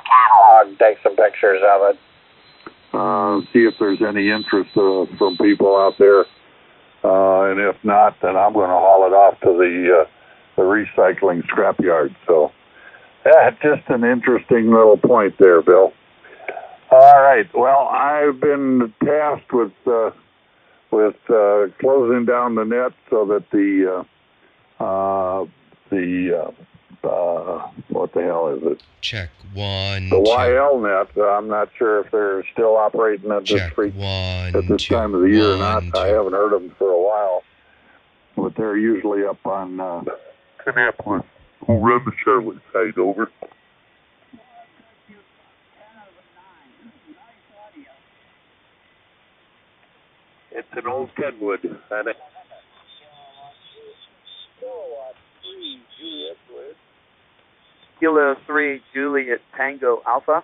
catalog, take some pictures of it. See if there's any interest from people out there. And if not, then I'm going to haul it off to the recycling scrapyard. So, yeah, just an interesting little point there, Bill. All right. Well, I've been tasked with closing down the net so that what the hell is it? Check 1, the 2. YL net. I'm not sure if they're still operating at Check this 1, at this 2. time of the year or 1, not. 2. I haven't heard of them for a while, but they're usually up on Kannapolis. River Sherwood side, over. It's an old Kenwood, and it. Kilo 3 Juliet Tango Alpha.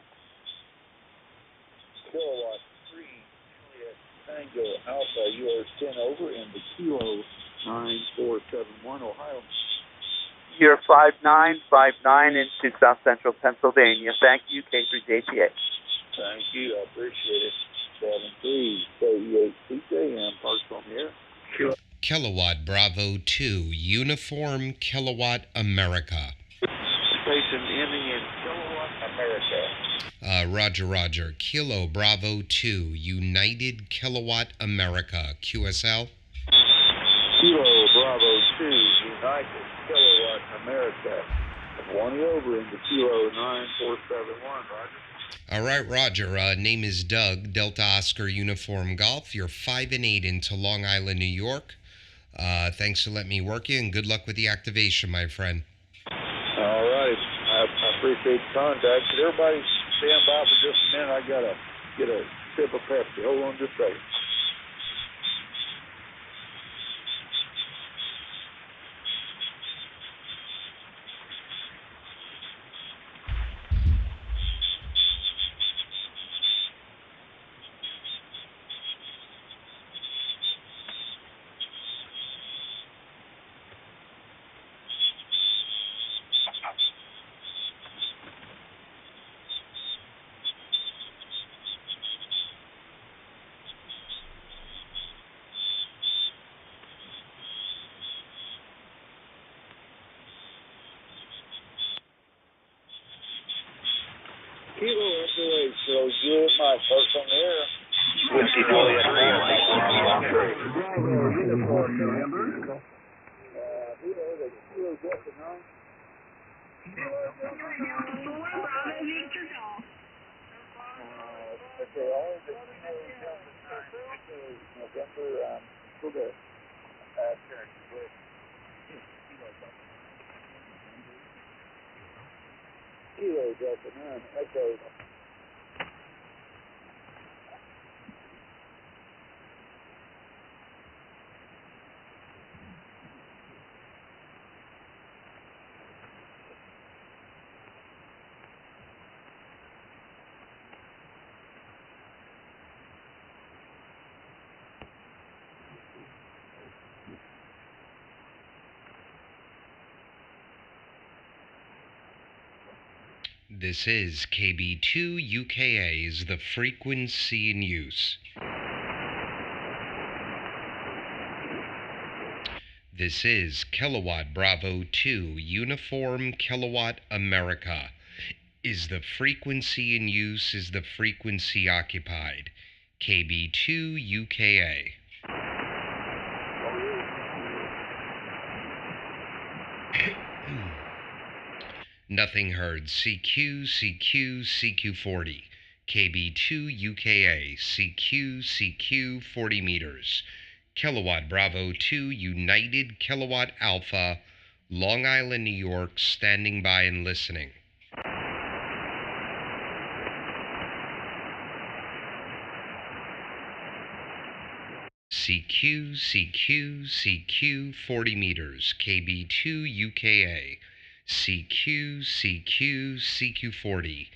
Kilowatt 3 Juliet Tango Alpha, you are 10 over into Kilo 9471, Ohio. You're 5959 into South Central Pennsylvania. Thank you, KB2UKA. Thank you, I appreciate it. 73 38 CJM, Parks on the air. Kilowatt Bravo 2, Uniform Kilowatt America. Station ending in Kilowatt America. Roger, Roger. Kilo Bravo 2, United Kilowatt America. QSL? Kilo Bravo 2, United Kilowatt America. 20 over into Kilo 9471, Roger. All right, Roger. Name is Doug, Delta Oscar Uniform Golf. You're 5 and 8 into Long Island, New York. Thanks for letting me work you, and good luck with the activation, my friend. All right. I appreciate the contact. Could everybody stand by for just a minute? I got to get a sip of Pepsi. Hold on just a second. Kilo FOA, so Juliet Mike, first on the air. Whiskey Juliet 3, Bravo, uniform number. Vito, the Kilo Delta 9. Okay, all of the Kilo Delta 9, November, for the church, with Kilo Delta 9, Echo. This is KB2UKA, is the frequency in use. This is Kilowatt Bravo 2, Uniform Kilowatt America. Is the frequency in use, is the frequency occupied. KB2UKA. Nothing heard. CQ, CQ, CQ40. KB2UKA, CQ, CQ, 40 meters. Kilowatt Bravo 2, United Kilowatt Alpha, Long Island, New York, standing by and listening. CQ, CQ, CQ, 40 meters. KB2UKA. CQ, CQ, CQ40,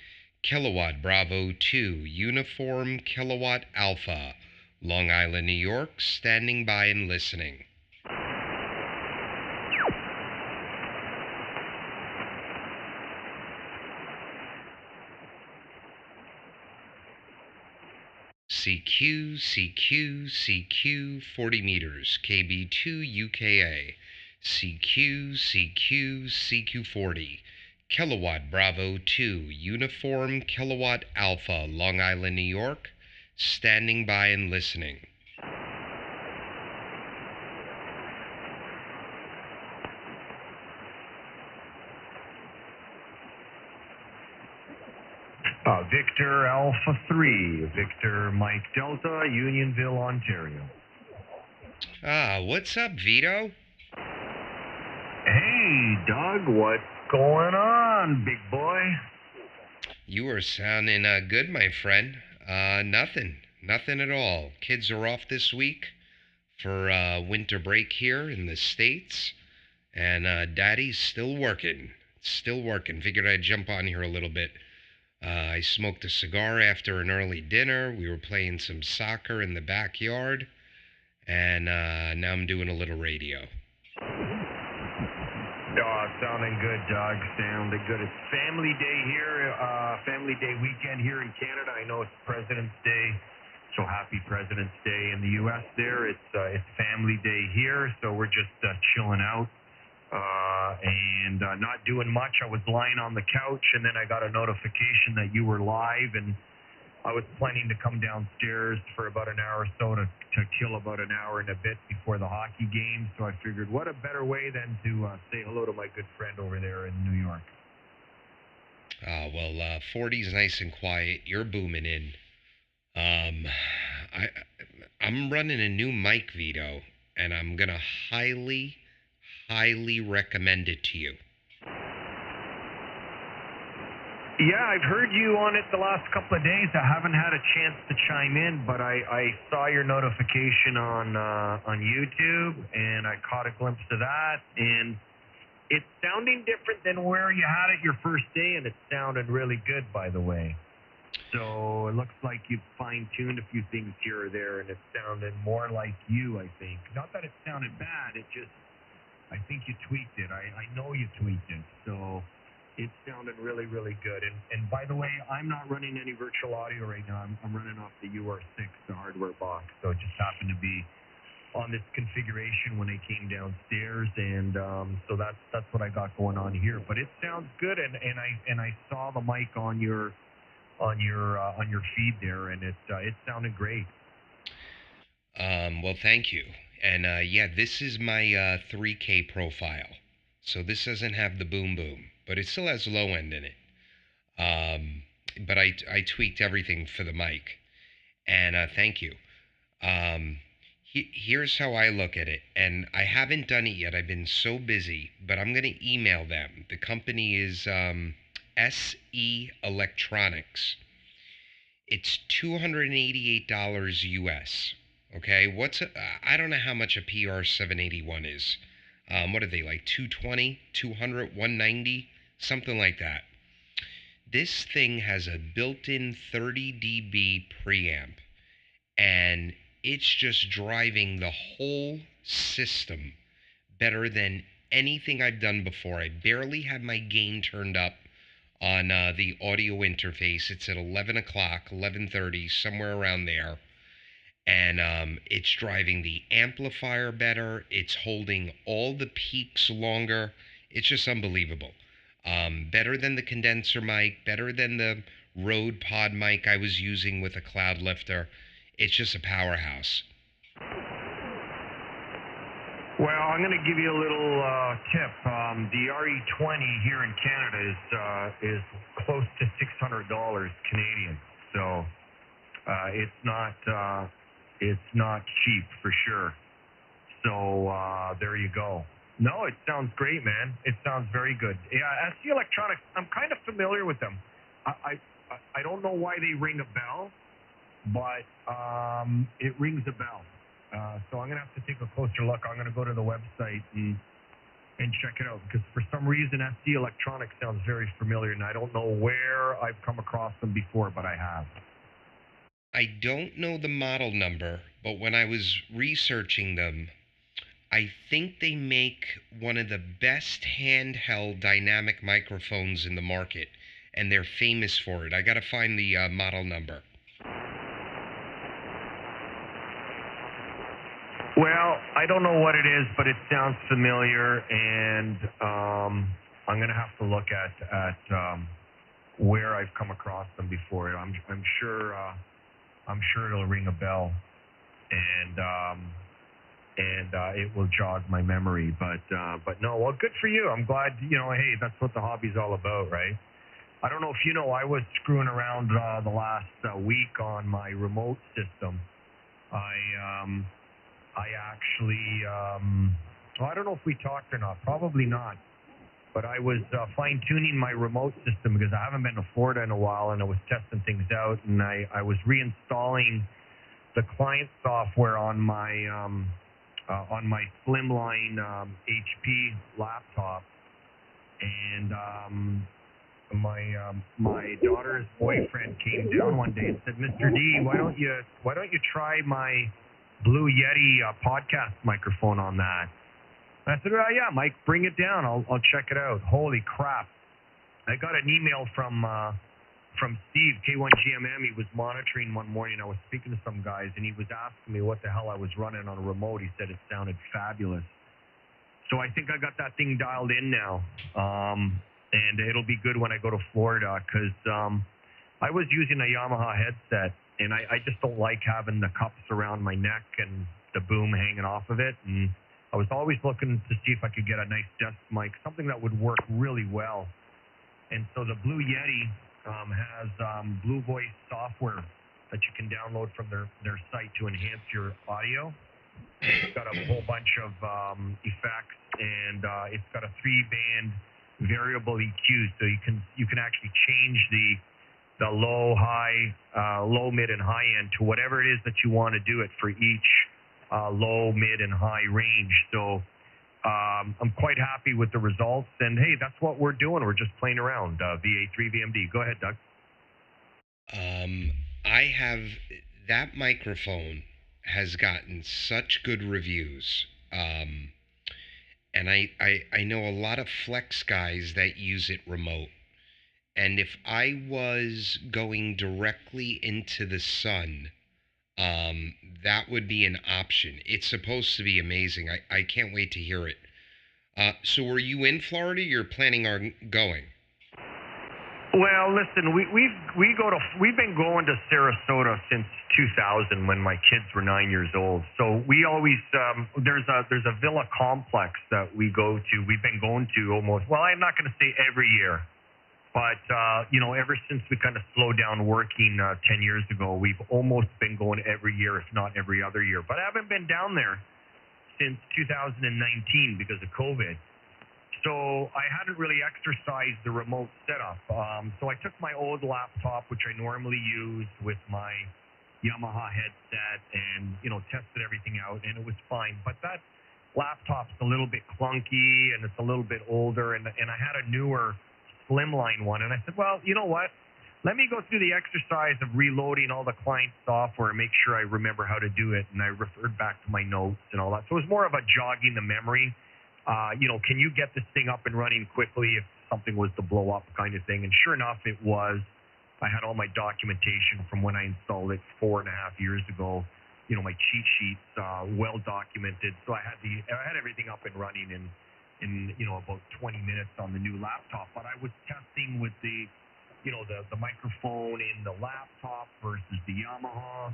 Kilowatt Bravo 2, Uniform Kilowatt Alpha, Long Island, New York, standing by and listening. CQ, CQ, CQ, 40 meters, KB2UKA, CQ, CQ, CQ40, Kilowatt Bravo 2, Uniform Kilowatt Alpha, Long Island, New York, standing by and listening. Victor Alpha 3, Victor Mike Delta, Unionville, Ontario. What's up, Vito? Hey, Doug, what's going on, big boy? You are sounding good, my friend. Nothing at all. Kids are off this week for winter break here in the States, and Daddy's still working. Figured I'd jump on here a little bit. I smoked a cigar after an early dinner. We were playing some soccer in the backyard, and now I'm doing a little radio. Sounding good, Doug. Sounding good. It's Family Day here, Family Day weekend here in Canada. I know it's President's Day, so happy President's Day in the U.S. there. It's Family Day here, so we're just chilling out. And not doing much. I was lying on the couch, and then I got a notification that you were live, and I was planning to come downstairs for about an hour or so to kill about an hour and a bit before the hockey game. So I figured, what a better way than to say hello to my good friend over there in New York. Well, 40's nice and quiet. You're booming in. I'm running a new mic, Vito, and I'm gonna highly recommend it to you. Yeah, I've heard you on it the last couple of days. I haven't had a chance to chime in, but I saw your notification on YouTube, and I caught a glimpse of that, and it's sounding different than where you had it your first day, and it sounded really good, by the way. So it looks like you've fine-tuned a few things here or there, and it sounded more like you, I think. Not that it sounded bad, it just, I think you tweaked it. I know you tweaked it, so it sounded really, really good. And by the way, I'm not running any virtual audio right now. I'm running off the UR6, the hardware box. So it just happened to be on this configuration when I came downstairs, and so that's what I got going on here. But it sounds good, and I saw the mic on your feed there, and it sounded great. Well, thank you. And yeah, this is my 3K profile. So this doesn't have the boom boom, but it still has low end in it. But I tweaked everything for the mic. And thank you. Here's how I look at it. And I haven't done it yet. I've been so busy, but I'm going to email them. The company is SE Electronics. It's $288 US. Okay, I don't know how much a PR781 is. What are they, like 220, 200, 190, something like that. This thing has a built-in 30 dB preamp, and it's just driving the whole system better than anything I've done before. I barely had my gain turned up on the audio interface. It's at 11 o'clock, 11:30, somewhere around there. And it's driving the amplifier better. It's holding all the peaks longer. It's just unbelievable. Better than the condenser mic, better than the Rode Pod mic I was using with a cloud lifter. It's just a powerhouse. Well, I'm going to give you a little tip. The RE20 here in Canada is close to $600 Canadian. So it's not cheap for sure. So there you go. No, it sounds great, man. It sounds very good. Yeah, SC Electronics, I'm kind of familiar with them. I don't know why they ring a bell, but it rings a bell. So I'm going to have to take a closer look. I'm going to go to the website and check it out, because for some reason SC Electronics sounds very familiar, and I don't know where I've come across them before, but I have. I don't know the model number, but when I was researching them, I think they make one of the best handheld dynamic microphones in the market, and they're famous for it. I got to find the model number. I don't know what it is, but it sounds familiar, and I'm gonna have to look at where I've come across them before. I'm sure it'll ring a bell, and it will jog my memory. But no, well, good for you. I'm glad. Hey, that's what the hobby's all about, right? I don't know if you know, I was screwing around the last week on my remote system. I actually, well, I don't know if we talked or not. Probably not. But I was fine-tuning my remote system because I haven't been to Florida in a while, and I was testing things out, and I was reinstalling the client software on my slimline HP laptop, and my daughter's boyfriend came down one day and said, "Mr. D, why don't you try my Blue Yeti podcast microphone on that?" And I said, "Oh yeah, Mike, bring it down. I'll check it out." Holy crap! I got an email from Steve K1GMM. He was monitoring one morning. I was speaking to some guys, and he was asking me what the hell I was running on a remote. He said it sounded fabulous. So I think I got that thing dialed in now, and it'll be good when I go to Florida because I was using a Yamaha headset. And I just don't like having the cups around my neck and the boom hanging off of it. And I was always looking to see if I could get a nice desk mic, something that would work really well. And so the Blue Yeti has Blue Voice software that you can download from their site to enhance your audio. It's got a whole bunch of effects, and it's got a 3-band variable EQ, so you can actually change the low, high, low, mid, and high end to whatever it is that you want to do it for each low, mid, and high range. So I'm quite happy with the results. And hey, that's what we're doing. We're just playing around. VA3 VMD. Go ahead, Doug. I have that microphone has gotten such good reviews. And I know a lot of flex guys that use it remote. And if I was going directly into the sun, that would be an option. It's supposed to be amazing. I can't wait to hear it. So were you in Florida? You're planning on going? Well, listen, we've been going to Sarasota since 2000 when my kids were 9 years old. So we always there's a villa complex that we go to. We've been going to almost, well, I'm not going to say every year. But, ever since we kind of slowed down working 10 years ago, we've almost been going every year, if not every other year. But I haven't been down there since 2019 because of COVID. So I hadn't really exercised the remote setup. So I took my old laptop, which I normally use with my Yamaha headset, and, tested everything out, and it was fine. But that laptop's a little bit clunky, and it's a little bit older, and I had a newer slimline one, and I said, well, you know what, let me go through the exercise of reloading all the client software and make sure I remember how to do it. And I referred back to my notes and all that. So it was more of a jogging the memory. Can you get this thing up and running quickly if something was to blow up kind of thing? And sure enough, it was. I had all my documentation from when I installed it 4.5 years ago. My cheat sheets well documented. So I had everything up and running in about 20 minutes on the new laptop. But I was testing with the microphone in the laptop versus the Yamaha.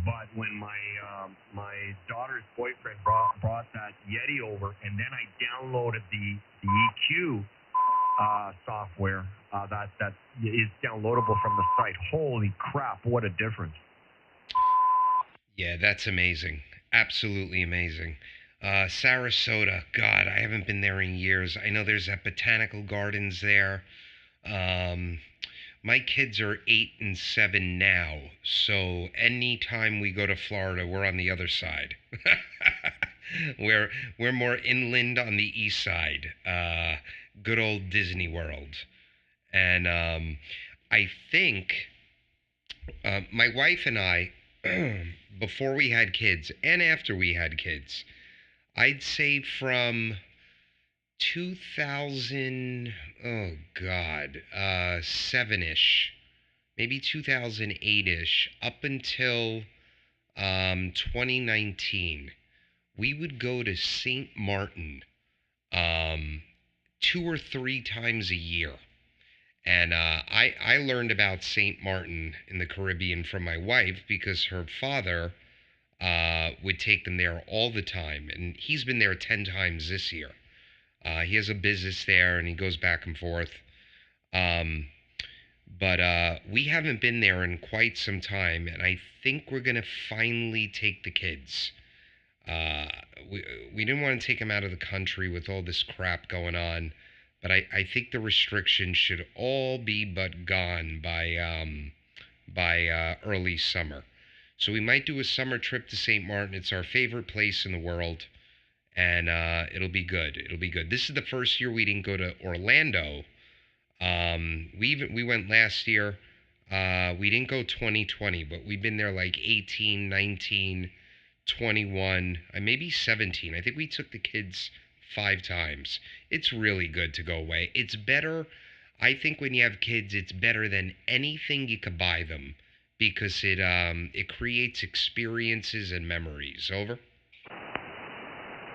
But when my daughter's boyfriend brought that Yeti over, and then I downloaded the EQ software that is downloadable from the site. Holy crap, what a difference. Yeah, that's amazing. Absolutely amazing. Sarasota, God, I haven't been there in years. I know there's that botanical gardens there. My kids are 8 and 7 now, so anytime we go to Florida, we're on the other side. We're more inland on the east side. Good old Disney World. And I think my wife and I, before we had kids and after we had kids, I'd say from 2000, 7-ish, maybe 2008-ish, up until 2019, we would go to St. Martin 2 or 3 times a year. And I learned about St. Martin in the Caribbean from my wife because her father would take them there all the time. And he's been there 10 times this year. He has a business there and he goes back and forth. But we haven't been there in quite some time. And I think we're going to finally take the kids. We didn't want to take them out of the country with all this crap going on. But I think the restrictions should all be but gone by early summer. So we might do a summer trip to St. Martin. It's our favorite place in the world, and it'll be good. It'll be good. This is the first year we didn't go to Orlando. We went last year. We didn't go 2020, but we've been there like 18, 19, 21, maybe 17. I think we took the kids 5 times. It's really good to go away. It's better, I think when you have kids, it's better than anything you could buy them because it creates experiences and memories. Over?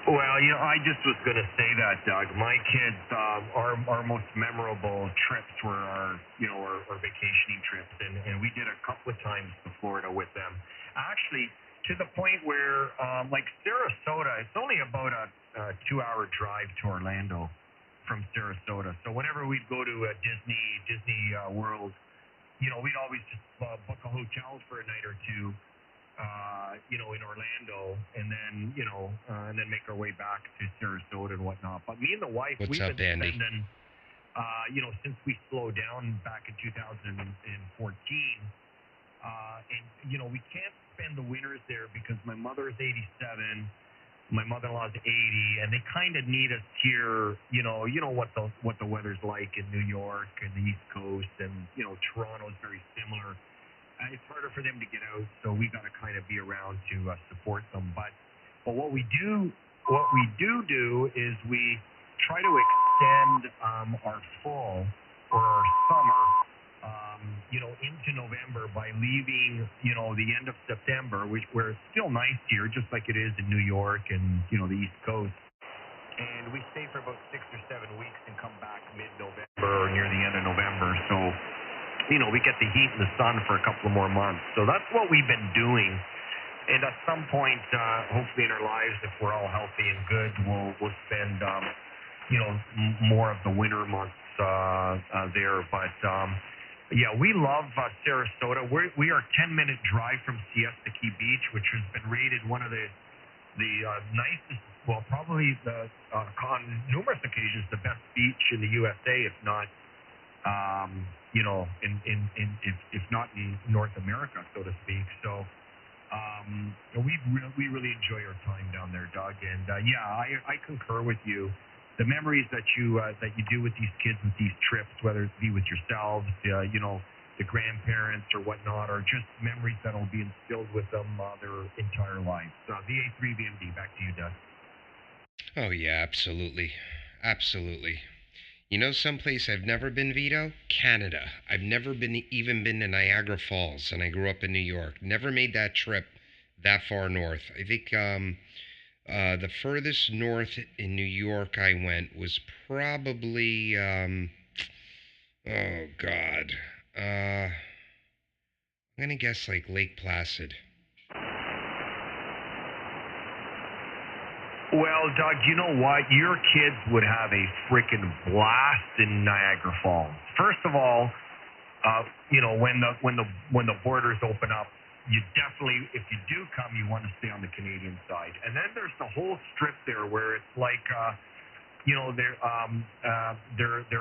Well, I just was going to say that, Doug. My kids, our most memorable trips were our vacationing trips, and we did a couple of times to Florida with them. Actually, to the point where, like Sarasota, it's only about a 2-hour drive to Orlando from Sarasota. So whenever we'd go to Disney World, we'd always just book a hotel for a night or two, in Orlando, and then make our way back to Sarasota and whatnot. But me and the wife, we've been spending, since we slowed down back in 2014, and we can't spend the winters there because my mother is 87. My mother-in-law is 80, and they kind of need us here. You know what the weather's like in New York and the East Coast, and Toronto is very similar. It's harder for them to get out, so we got to kind of be around to support them. But what we do is we try to extend our fall or our summer, into November by leaving, the end of September, where it's still nice here, just like it is in New York and, the East Coast. And we stay for about 6 or 7 weeks and come back mid-November or near the end of November. So, we get the heat and the sun for a couple of more months. So that's what we've been doing. And at some point, hopefully in our lives, if we're all healthy and good, we'll spend, more of the winter months there. But, yeah, we love Sarasota. We are a 10-minute drive from Siesta Key Beach, which has been rated one of the nicest, well, probably on numerous occasions, the best beach in the USA, if not, if not in North America, so to speak. So, we really enjoy our time down there, Doug. And I concur with you. The memories that you do with these kids with these trips, whether it be with yourselves, the grandparents or whatnot, are just memories that will be instilled with them their entire lives. VA3 VMD, back to you, Doug. Oh yeah, absolutely, absolutely. Someplace I've never been, Vito? Canada. I've never even been to Niagara Falls, and I grew up in New York. Never made that trip that far north. I think the furthest north in New York I went was probably, oh God, I'm going to guess like Lake Placid. Well, Doug, you know what? Your kids would have a freaking blast in Niagara Falls. First of all, when the borders open up, you definitely, if you do come, you want to stay on the Canadian side. And then there's the whole strip there where it's like, there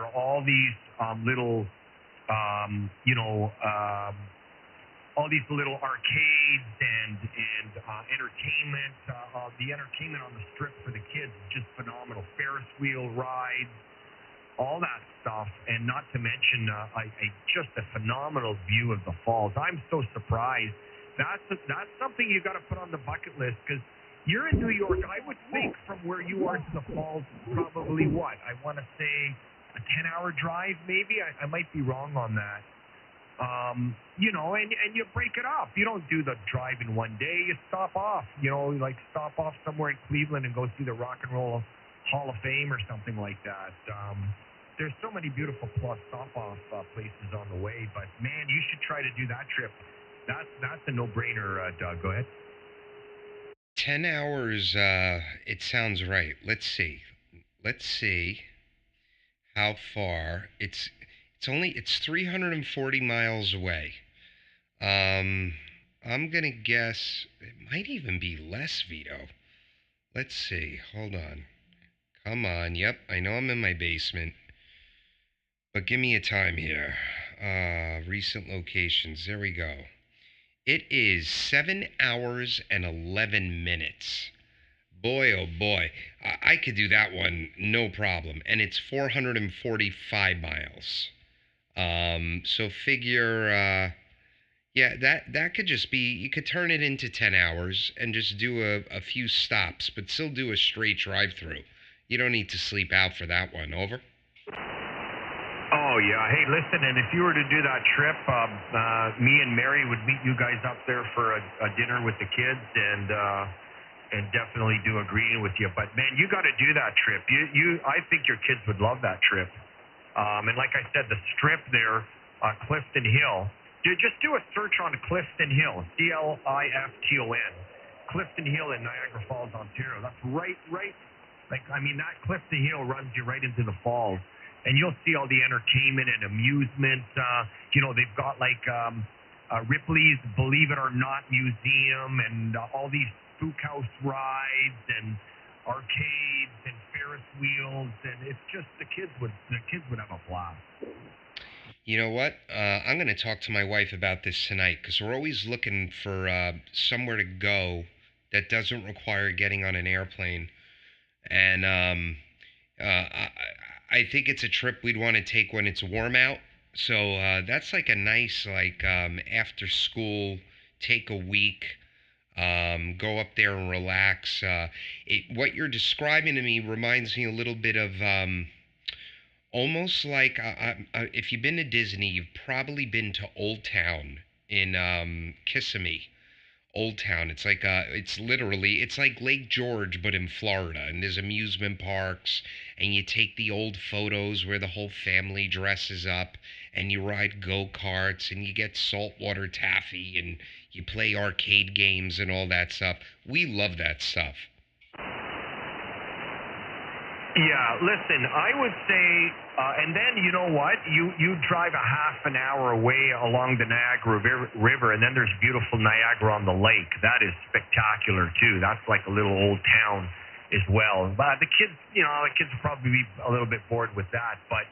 are all these little, all these little arcades and entertainment. The entertainment on the strip for the kids is just phenomenal. Ferris wheel rides, all that stuff, and not to mention just a phenomenal view of the falls. I'm so surprised. That's something you got to put on the bucket list, because you're in New York. I would think from where you are to the falls, probably what? I want to say a 10-hour drive, maybe. I might be wrong on that. You know, and you break it up. You don't do the drive in one day. You stop off. You know, like stop off somewhere in Cleveland and go see the Rock and Roll Hall of Fame or something like that. There's so many beautiful plus stop-off places on the way, but man, you should try to do that trip. That's a no-brainer, Doug. Go ahead. 10 hours, it sounds right. Let's see how far. It's 340 miles away. I'm gonna guess it might even be less, Vito. Let's see. Hold on. Come on. Yep, I know I'm in my basement. But give me a time here. Recent locations. There we go. It is 7 hours and 11 minutes. Boy, oh boy. I could do that one, no problem. And it's 445 miles. So figure, yeah, that could just be, you could turn it into 10 hours and just do a few stops, but still do a straight drive-through. You don't need to sleep out for that one. Over? Oh, yeah. Hey, listen, and if you were to do that trip, me and Mary would meet you guys up there for a dinner with the kids and definitely do a greeting with you. But, man, you got to do that trip. I think your kids would love that trip. And like I said, the strip there, Clifton Hill, just do a search on Clifton Hill, Clifton. Clifton Hill in Niagara Falls, Ontario. That's right. Like, I mean, that Clifton Hill runs you right into the falls. And you'll see all the entertainment and amusement. You know, they've got like Ripley's Believe It or Not Museum and all these spook house rides and arcades and Ferris wheels. And it's just the kids would have a blast. You know what? I'm going to talk to my wife about this tonight because we're always looking for somewhere to go that doesn't require getting on an airplane. And I think it's a trip we'd want to take when it's warm out. So that's like a nice, like, after school, take a week, go up there and relax. What you're describing to me reminds me a little bit of almost like, if you've been to Disney, you've probably been to Old Town in Kissimmee. Old Town. It's like it's like Lake George but in Florida, and there's amusement parks, and you take the old photos where the whole family dresses up and you ride go-karts and you get saltwater taffy and you play arcade games and all that stuff. We love that stuff. Yeah, listen, I would say, and then you know what? You drive a half an hour away along the Niagara River, and then there's beautiful Niagara on the lake. That is spectacular, too. That's like a little old town as well. But the kids will probably be a little bit bored with that. But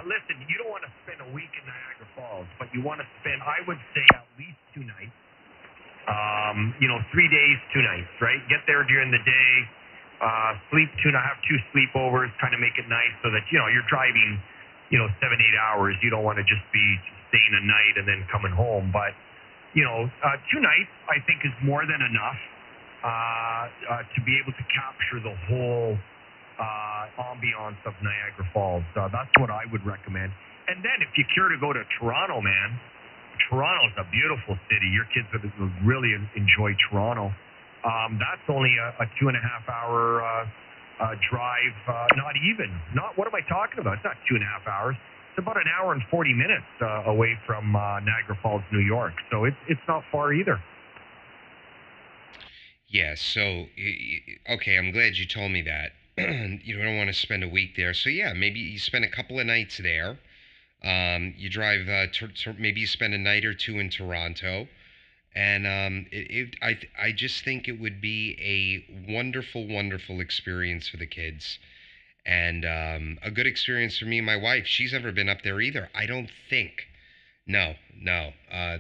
listen, you don't want to spend a week in Niagara Falls, but you want to spend, I would say, at least 2 nights. 3 days, 2 nights, right? Get there during the day. Sleep have 2 sleepovers, kind of make it nice so that, you're driving, 7-8 hours. You don't want to just be staying a night and then coming home. But, 2 nights, I think, is more than enough to be able to capture the whole ambiance of Niagara Falls. That's what I would recommend. And then if you care to go to Toronto, man, Toronto's a beautiful city. Your kids would really enjoy Toronto. That's only a 2.5-hour drive. What am I talking about? It's not 2.5 hours. It's about an hour and 40 minutes away from Niagara Falls, New York. So it's not far either. Yeah, so, okay, I'm glad you told me that. You don't want to spend a week there. So, yeah, maybe you spend a couple of nights there. You drive, maybe you spend a night or 2 in Toronto. And I just think it would be a wonderful, wonderful experience for the kids. And a good experience for me and my wife. She's never been up there either, I don't think. No.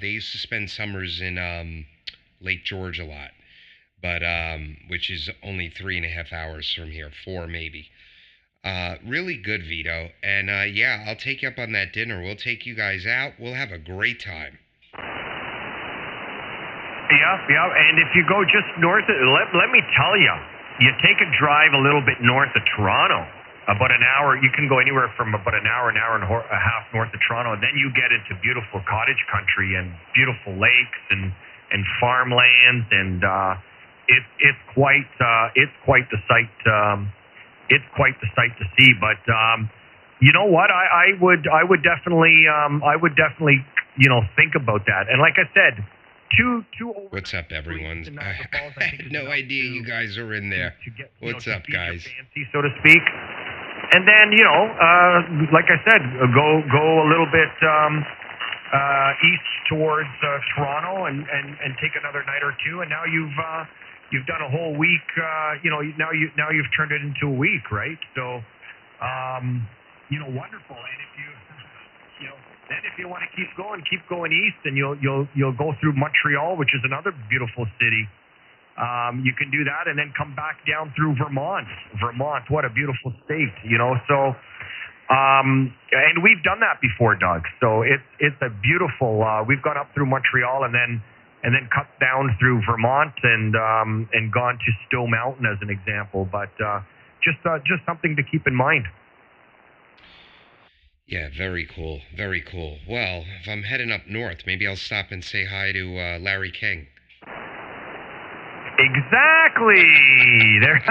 They used to spend summers in Lake George a lot. But which is only 3.5 hours from here, 4 maybe. Really good, Vito. And yeah, I'll take you up on that dinner. We'll take you guys out. We'll have a great time. Yeah. And if you go just north, let me tell you, you take a drive a little bit north of Toronto. about an hour. You can go anywhere from about an hour and a half north of Toronto. And then you get into beautiful cottage country and beautiful lakes and farmlands, and it's quite the sight. It's quite the sight to see. But you know what? I would definitely think about that. And like I said, two. What's up, everyone? I had no idea you guys are in there. What's up, guys? Fancy, so to speak. And then like I said, go a little bit east towards Toronto and take another night or two. And now you've done a whole week. Now you've turned it into a week, right? So wonderful. And if you want to keep going east, and you'll go through Montreal, which is another beautiful city. You can do that, and then come back down through Vermont. Vermont, what a beautiful state, So, and we've done that before, Doug. So it's a beautiful. We've gone up through Montreal, and then cut down through Vermont, and gone to Stowe Mountain as an example. But just something to keep in mind. Yeah, very cool, very cool. Well, if I'm heading up north, maybe I'll stop and say hi to Larry King. Exactly. There,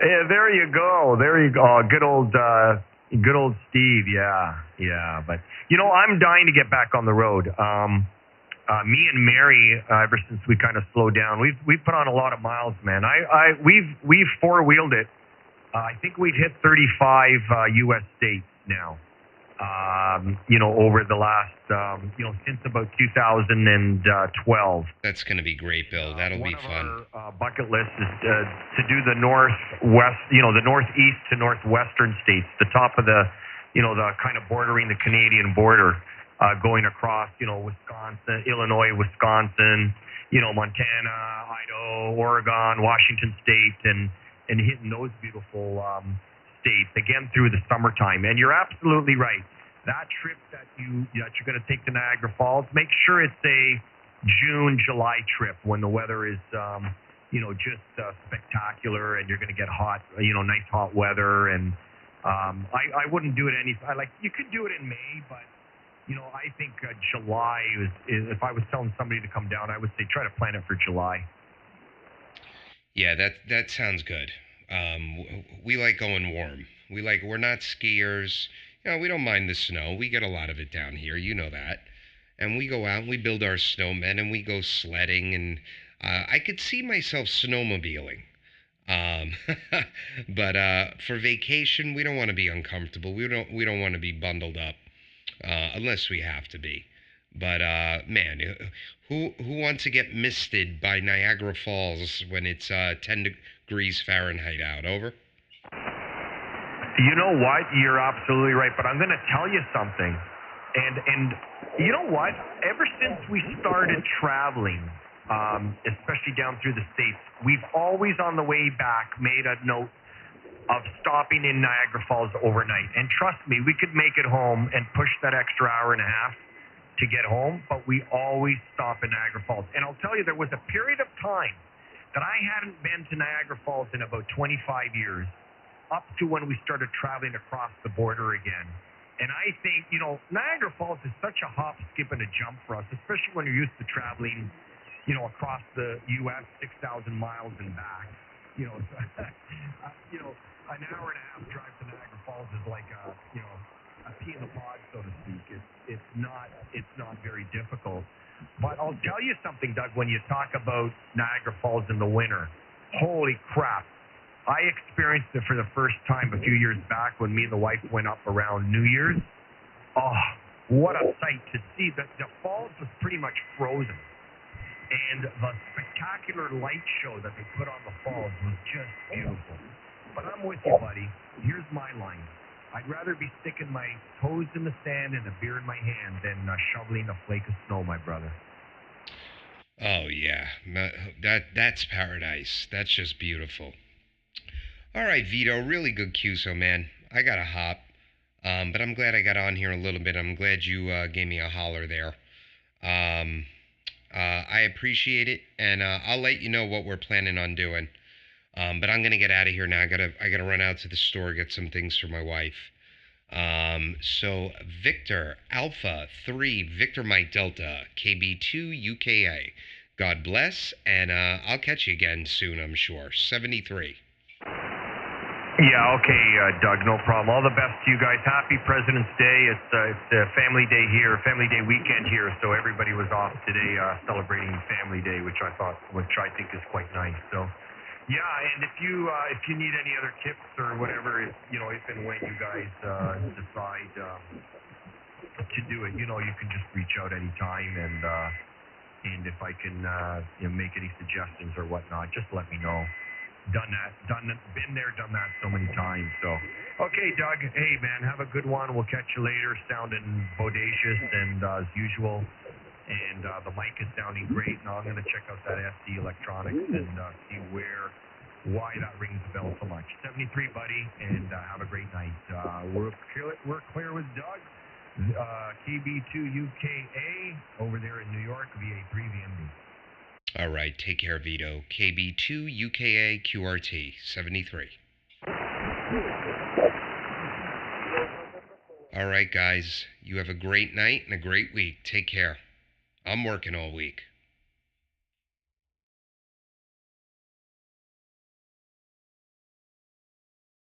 yeah, there you go. There you go. Oh, good old Steve. Yeah. But I'm dying to get back on the road. Me and Mary, ever since we kind of slowed down, we've put on a lot of miles, man. We've four-wheeled it. I think we've hit 35 U.S. states now. Over the last, since about 2012. That's going to be great, Bill. That'll be fun. One of our bucket list is to do the northwest, the northeast to northwestern states, the top of the, the kind of bordering the Canadian border, going across, Wisconsin, Illinois, Wisconsin, Montana, Idaho, Oregon, Washington State, and hitting those beautiful states again through the summertime. And you're absolutely right. That trip that you're going to take to Niagara Falls, make sure it's a June, July trip when the weather is, just spectacular, and you're going to get hot, nice hot weather. And I wouldn't do it you could do it in May, but I think July is. If I was telling somebody to come down, I would say try to plan it for July. Yeah, that sounds good. We like going warm. We're not skiers. We don't mind the snow. We get a lot of it down here. You know that. And we go out and we build our snowmen and we go sledding. And I could see myself snowmobiling. But for vacation, we don't want to be uncomfortable. We don't want to be bundled up unless we have to be. But man, who wants to get misted by Niagara Falls when it's 10 degrees Fahrenheit out? Over. You know what? You're absolutely right. But I'm going to tell you something. And you know what? Ever since we started traveling, especially down through the States, we've always on the way back made a note of stopping in Niagara Falls overnight. And trust me, we could make it home and push that extra hour and a half to get home, but we always stop in Niagara Falls. And I'll tell you, there was a period of time that I hadn't been to Niagara Falls in about 25 years, up to when we started traveling across the border again. And I think, Niagara Falls is such a hop, skip, and a jump for us, especially when you're used to traveling, across the U.S. 6,000 miles and back. An hour and a half drive to Niagara Falls is like a pea in the pod, so to speak. It's not very difficult. But I'll tell you something, Doug, when you talk about Niagara Falls in the winter, holy crap. I experienced it for the first time a few years back when me and the wife went up around New Year's. Oh, what a sight to see. The falls was pretty much frozen. And the spectacular light show that they put on the falls was just beautiful. But I'm with you, buddy. Here's my line. I'd rather be sticking my toes in the sand and a beer in my hand than shoveling a flake of snow, my brother. Oh, yeah. That's paradise. That's just beautiful. All right, Vito, really good QSO, man. I got to hop, but I'm glad I got on here a little bit. I'm glad you gave me a holler there. I appreciate it, and I'll let you know what we're planning on doing. But I'm gonna get out of here now. I gotta run out to the store, get some things for my wife. So Victor Alpha 3 Victor Mike Delta KB2UKA. God bless, and I'll catch you again soon, I'm sure. 73. Yeah, okay, Doug, no problem. All the best to you guys. Happy President's Day. It's a family day here, family day weekend here, so everybody was off today celebrating Family Day, which I think is quite nice. So, yeah, and if you need any other tips or whatever, if and when you guys decide to do it, you can just reach out anytime, and if I can make any suggestions or whatnot, just let me know. Been there, done that so many times. So, okay, Doug. Hey, man, have a good one. We'll catch you later. Sounding bodacious and as usual, and the mic is sounding great. Now I'm going to check out that SD Electronics and see why that rings the bell so much. 73, buddy, and have a great night. We're clear with Doug. KB2UKA over there in New York, VA3 VMD. All right, take care, Vito. KB2UKA QRT 73. All right, guys, you have a great night and a great week. Take care. I'm working all week.